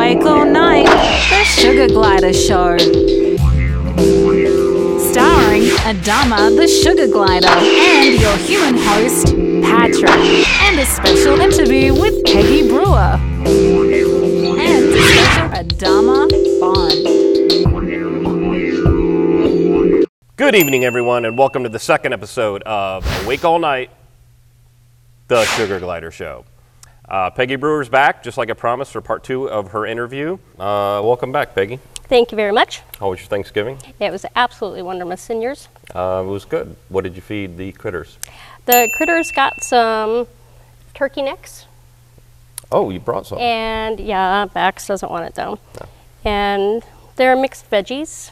Awake All Night, the Sugar Glider Show. Starring Adama the Sugar Glider and your human host, Patrick. And a special interview with Peggy Brewer. And special Adama Bond. Good evening, everyone, and welcome to the second episode of Awake All Night, the Sugar Glider Show. Peggy Brewer's back, just like I promised, for part 2 of her interview. Welcome back, Peggy. Thank you very much. How was your Thanksgiving? It was absolutely wonderful. And yours? It was good. What did you feed the critters? The critters got some turkey necks. Oh, you brought some. And yeah, Bax doesn't want it though. No. And they're mixed veggies.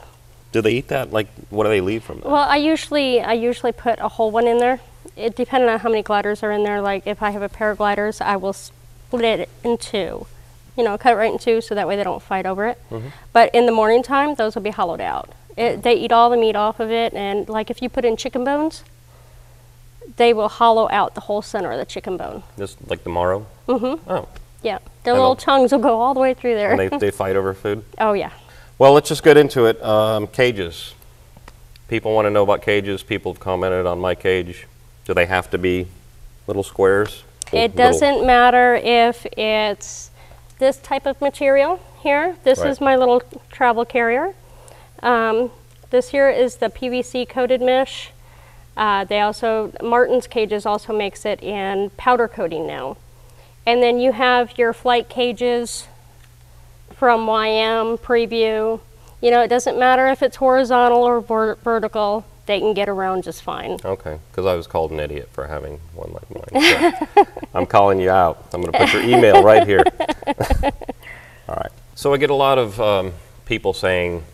Do they eat that? Like, what do they leave from that? Well, I usually put a whole one in there. It depending on how many gliders are in there. Like if I have a pair of gliders, I will split it in two. You know, cut it right in two so that way they don't fight over it. Mm-hmm. But in the morning time, those will be hollowed out. They eat all the meat off of it, and like if you put in chicken bones, they will hollow out the whole center of the chicken bone. Just like the marrow? Mm-hmm. Oh. Yeah, their little tongues will go all the way through there. And they fight over food? Oh, yeah. Well, let's just get into it. Cages. People want to know about cages. People have commented on my cage. Do they have to be little squares? It doesn't matter if it's this type of material here. This is my little travel carrier. This here is the PVC coated mesh. Martin's Cages also makes it in powder coating now. And then you have your flight cages from YM, Preview. You know, it doesn't matter if it's horizontal or vertical, they can get around just fine. Okay, because I was called an idiot for having one like mine. So I'm calling you out. I'm going to put your email right here. All right. So I get a lot of people saying,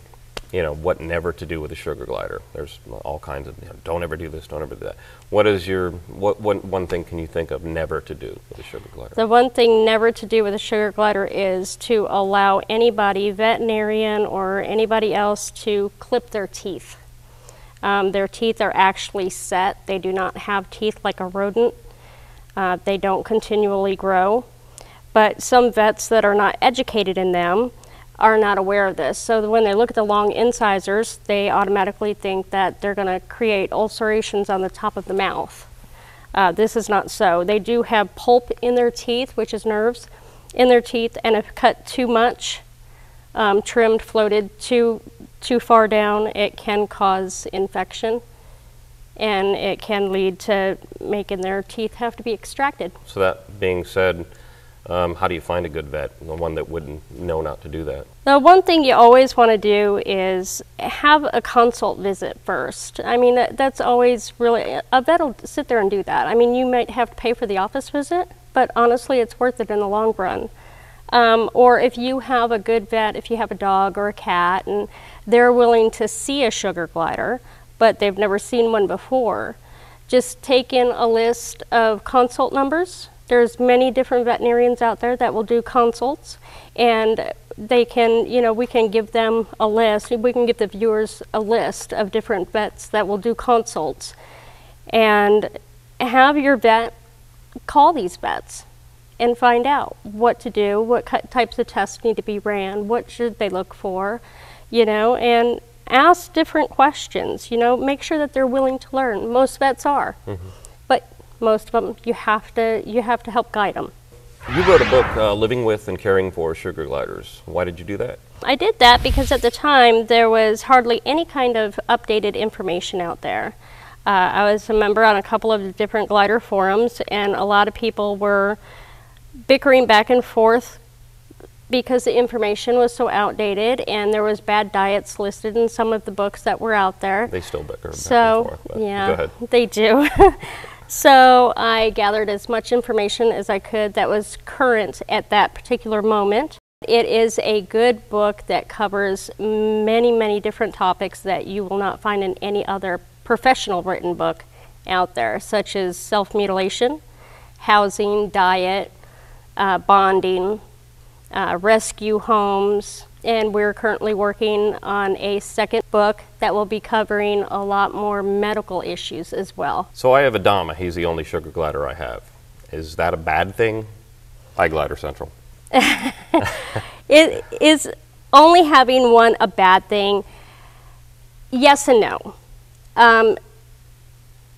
you know, what never to do with a sugar glider. There's all kinds of, don't ever do this, don't ever do that. What is one thing can you think of never to do with a sugar glider? The one thing never to do with a sugar glider is to allow anybody, veterinarian or anybody else, to clip their teeth. Their teeth are actually set. They do not have teeth like a rodent. They don't continually grow. But some vets that are not educated in them are not aware of this. So when they look at the long incisors, they automatically think that they're going to create ulcerations on the top of the mouth. This is not so. They do have pulp in their teeth, which is nerves, in their teeth, and if cut too much, trimmed, floated too far down, it can cause infection, and it can lead to making their teeth have to be extracted. So that being said, how do you find a good vet, the one that wouldn't know not to do that? The one thing you always want to do is have a consult visit first. I mean, that's always really, a vet will sit there and do that. I mean, you might have to pay for the office visit, but honestly, it's worth it in the long run. Or if you have a good vet, if you have a dog or a cat, and they're willing to see a sugar glider, but they've never seen one before, just take in a list of consult numbers. There's many different veterinarians out there that will do consults, and they can, you know, we can give them a list. We can give the viewers a list of different vets that will do consults, and have your vet call these vets and find out what to do, what types of tests need to be ran, what should they look for, you know, and ask different questions, you know, make sure that they're willing to learn. Most vets are. Mm-hmm. But most of them, you have to help guide them. You wrote a book, Living With and Caring for Sugar Gliders. Why did you do that? I did that because at the time there was hardly any kind of updated information out there. I was a member on a couple of different glider forums, and a lot of people were bickering back and forth because the information was so outdated, and there was bad diets listed in some of the books that were out there. They still bicker back and forth, but yeah, go ahead. They do. So I gathered as much information as I could that was current at that particular moment. It is a good book that covers many, many different topics that you will not find in any other professional written book out there, such as self-mutilation, housing, diet, bonding, rescue homes, and we're currently working on a second book that will be covering a lot more medical issues as well. So I have Adama. He's the only sugar glider I have. Is that a bad thing? Hi, Glider Central. Is only having one a bad thing? Yes and no.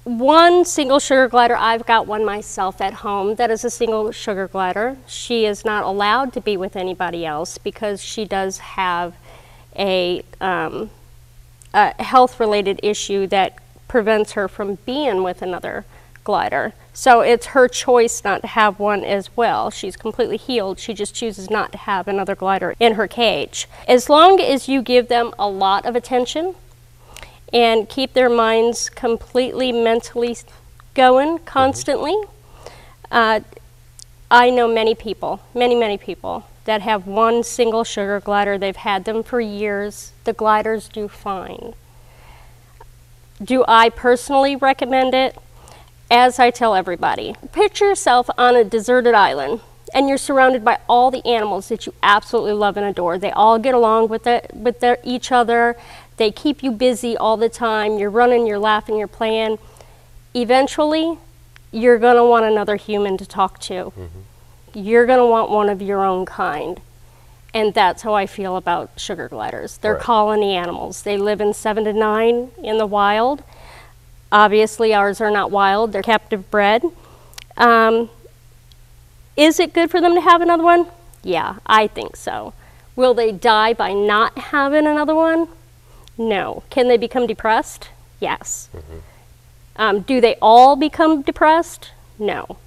One single sugar glider, I've got one myself at home that is a single sugar glider. She is not allowed to be with anybody else because she does have a health-related issue that prevents her from being with another glider. So it's her choice not to have one as well. She's completely healed. She just chooses not to have another glider in her cage. As long as you give them a lot of attention and keep their minds completely mentally going constantly. I know many people, many people, that have one single sugar glider. They've had them for years. The gliders do fine. Do I personally recommend it? As I tell everybody, picture yourself on a deserted island and you're surrounded by all the animals that you absolutely love and adore. They all get along with each other. They keep you busy all the time. You're running, you're laughing, you're playing. Eventually, you're going to want another human to talk to. You're going to want one of your own kind. And that's how I feel about sugar gliders. They're colony animals. They live in 7 to 9 in the wild. Obviously, ours are not wild. They're captive bred. Is it good for them to have another one? Yeah, I think so. Will they die by not having another one? No. Can they become depressed? Yes. Do they all become depressed? No.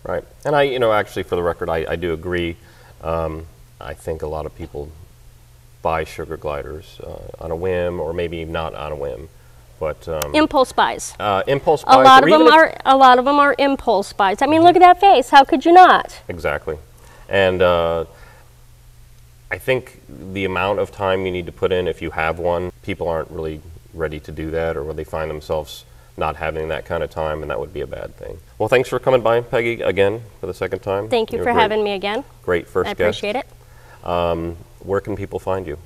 Right. And actually, for the record, I do agree. I think a lot of people buy sugar gliders on a whim, or maybe not on a whim, but impulse buys. Impulse buys. A lot of them are impulse buys. I mean, look at that face. How could you not? Exactly. And I think the amount of time you need to put in, if you have one, people aren't really ready to do that, or they find themselves not having that kind of time, and that would be a bad thing. Well, thanks for coming by, Peggy, again for the second time. Thank you for having me again. Great first guest. I appreciate it. Where can people find you?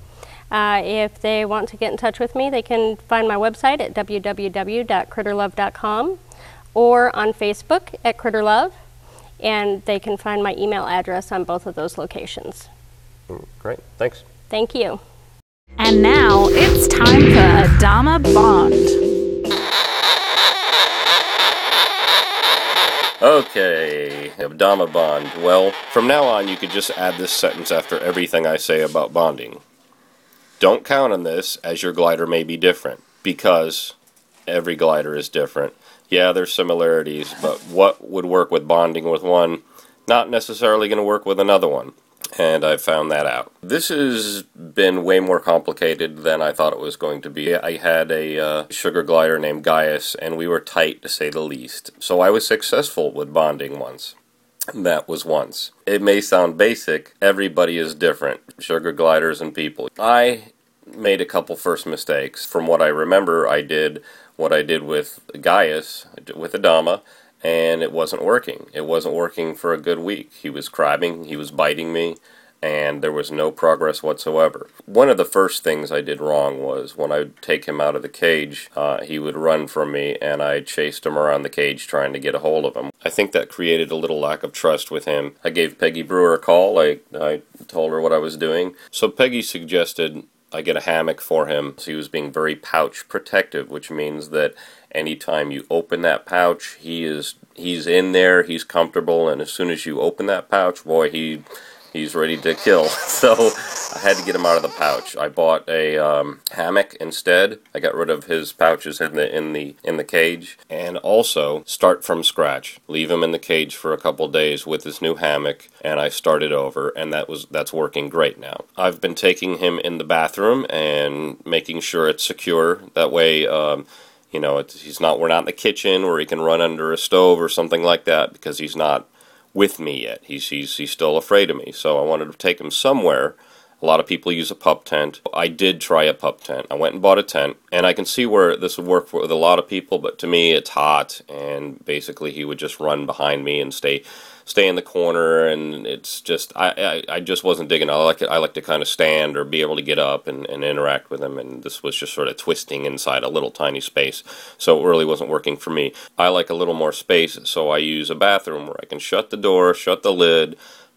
If they want to get in touch with me, they can find my website at www.critterlove.com or on Facebook at CritterLove, and they can find my email address on both of those locations. Great. Thanks. Thank you. And now it's time for Adama Bond. Okay, Adama Bond. Well, from now on you could just add this sentence after everything I say about bonding. Don't count on this, as your glider may be different, because every glider is different. Yeah, there's similarities, but what would work with bonding with one, not necessarily going to work with another one. And I found that out. This has been way more complicated than I thought it was going to be. I had a sugar glider named Gaius, and we were tight, to say the least. So I was successful with bonding once. That was once. It may sound basic. Everybody is different. Sugar gliders and people. I made a couple first mistakes. From what I remember, I did what I did with Gaius, with Adama, and it wasn't working. It wasn't working for a good week. He was crabbing, he was biting me, and there was no progress whatsoever. One of the first things I did wrong was when I would take him out of the cage, he would run from me, and I chased him around the cage trying to get a hold of him. I think that created a little lack of trust with him. I gave Peggy Brewer a call. I told her what I was doing. So Peggy suggested I get a hammock for him. So he was being very pouch protective, which means that anytime you open that pouch, he's in there, he's comfortable, and as soon as you open that pouch, boy, he's ready to kill. So I had to get him out of the pouch. I bought a hammock instead. I got rid of his pouches in the cage, and also start from scratch. Leave him in the cage for a couple days with his new hammock, and I started over, and that's working great now. I've been taking him in the bathroom and making sure it's secure. That way, we're not in the kitchen where he can run under a stove or something like that, because he's not with me yet. He's still afraid of me. So I wanted to take him somewhere. A lot of people use a pup tent. I did try a pup tent. I went and bought a tent, and I can see where this would work with a lot of people, but to me it's hot, and basically he would just run behind me and stay in the corner, and it's just, I just wasn't digging it. I like to kind of stand or be able to get up and interact with him, and this was just sort of twisting inside a little tiny space, so it really wasn't working for me. I like a little more space, so I use a bathroom where I can shut the door, shut the lid,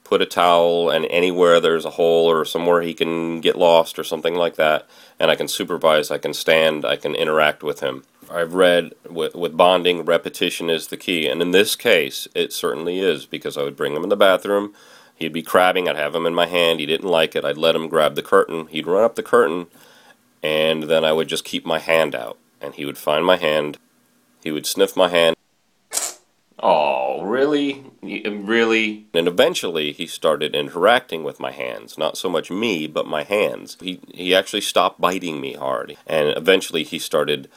put a towel and anywhere there's a hole or somewhere he can get lost or something like that, and I can supervise, I can stand, I can interact with him. I've read with bonding, repetition is the key, and in this case, it certainly is, because I would bring him in the bathroom, he'd be crabbing, I'd have him in my hand, he didn't like it, I'd let him grab the curtain, he'd run up the curtain, and then I would just keep my hand out, and he would find my hand, he would sniff my hand. Oh, really? Really? And eventually he started interacting with my hands. Not so much me, but my hands. He actually stopped biting me hard. And eventually he started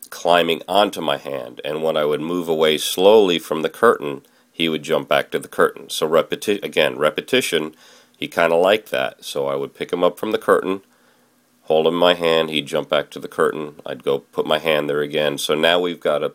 climbing onto my hand. And when I would move away slowly from the curtain, he would jump back to the curtain. So repetition, he kind of liked that. So I would pick him up from the curtain, hold him in my hand, he'd jump back to the curtain. I'd go put my hand there again. So now we've got a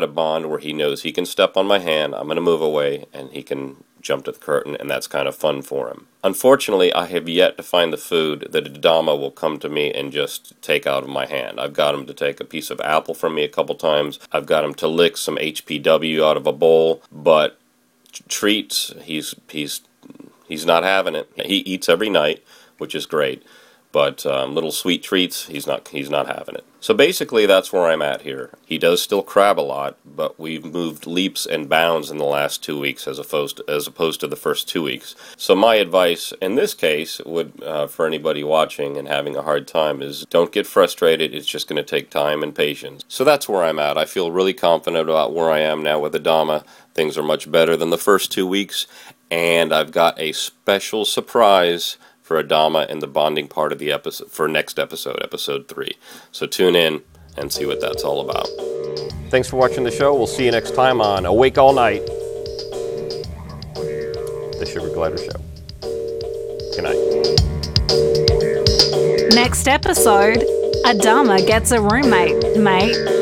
bond where he knows he can step on my hand, I'm going to move away, and he can jump to the curtain, and that's kind of fun for him. Unfortunately, I have yet to find the food that a Dama will come to me and just take out of my hand. I've got him to take a piece of apple from me a couple times. I've got him to lick some HPW out of a bowl, but treats, he's not having it. He eats every night, which is great. But little sweet treats, he's not having it. So basically that's where I'm at here. He does still crab a lot, but we've moved leaps and bounds in the last 2 weeks as opposed to the first 2 weeks. So my advice in this case would, for anybody watching and having a hard time, is don't get frustrated. It's just going to take time and patience. So that's where I'm at. I feel really confident about where I am now with Adama. Things are much better than the first 2 weeks, and I've got a special surprise for Adama in the bonding part of the episode for next episode, episode 3. So tune in and see what that's all about. Thanks for watching the show. We'll see you next time on Awake All Night, the Sugar Glider Show. Good night. Next episode, Adama gets a roommate, mate.